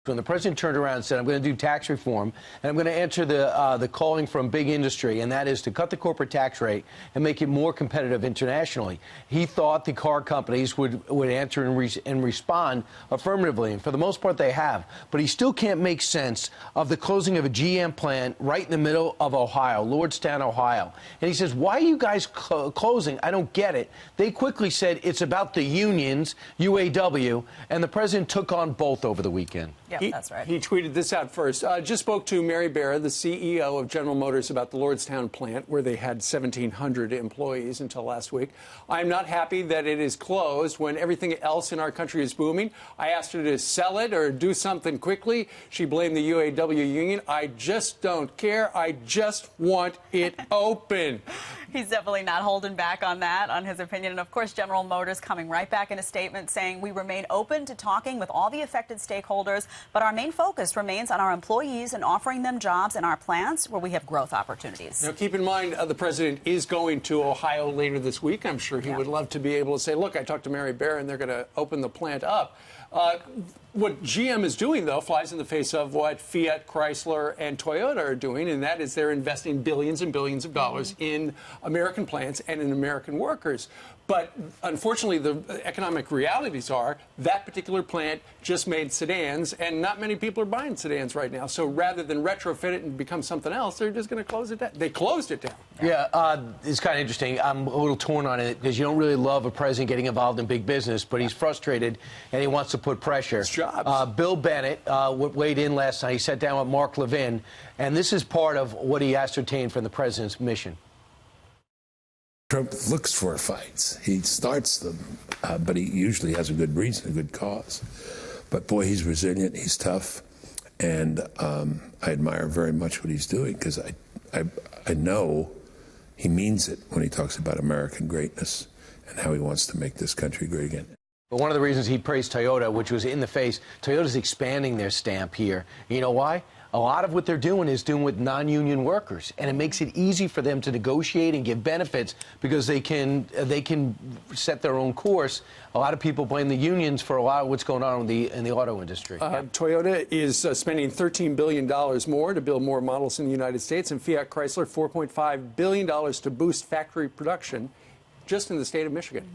when the president turned around and said, I'm going to do tax reform, and I'm going to answer the calling from big industry, and that is to cut the corporate tax rate and make it more competitive internationally. He thought the car companies would answer and respond affirmatively, and for the most part they have. But he still can't make sense of the closing of a GM plant right in the middle of Ohio, Lordstown, Ohio. And he says, why are you guys closing? I don't get it. They quickly said it's about the unions, UAW, and the president took on both over the weekend. Yep, that's right. He tweeted this out first. Just spoke to Mary Barra, the CEO of General Motors, about the Lordstown plant, where they had 1,700 employees until last week. I'm not happy that it is closed when everything else in our country is booming. I asked her to sell it or do something quickly. She blamed the UAW union. I just don't care. I just want it open. He's definitely not holding back on that, on his opinion. And, of course, General Motors coming right back in a statement saying we remain open to talking with all the affected stakeholders, but our main focus remains on our employees and offering them jobs in our plants where we have growth opportunities. Now, keep in mind, the president is going to Ohio later this week. I'm sure he would love to be able to say, look, I talked to Mary Barra, and they're going to open the plant up. What GM is doing, though, flies in the face of what Fiat, Chrysler, and Toyota are doing, and that is they're investing billions and billions of dollars in American plants and in American workers. But unfortunately, the economic realities are that particular plant just made sedans, and not many people are buying sedans right now. So rather than retrofit it and become something else, they're just going to close it down. They closed it down. Yeah, it's kind of interesting. I'm a little torn on it because you don't really love a president getting involved in big business, but he's frustrated and he wants to put pressure. It's jobs. Bill Bennett weighed in last night. He sat down with Mark Levin, and this is part of what he ascertained from the president's mission. Trump looks for fights. He starts them, but he usually has a good reason, a good cause. But boy, he's resilient, he's tough, and I admire very much what he's doing because I know he means it when he talks about American greatness and how he wants to make this country great again. But one of the reasons he praised Toyota, which was in the face, Toyota's expanding their stamp here. You know why? A lot of what they're doing is doing with non-union workers, and it makes it easy for them to negotiate and give benefits because they can set their own course. A lot of people blame the unions for a lot of what's going on in the auto industry. Toyota is spending $13 billion more to build more models in the United States, and Fiat Chrysler $4.5 billion to boost factory production just in the state of Michigan.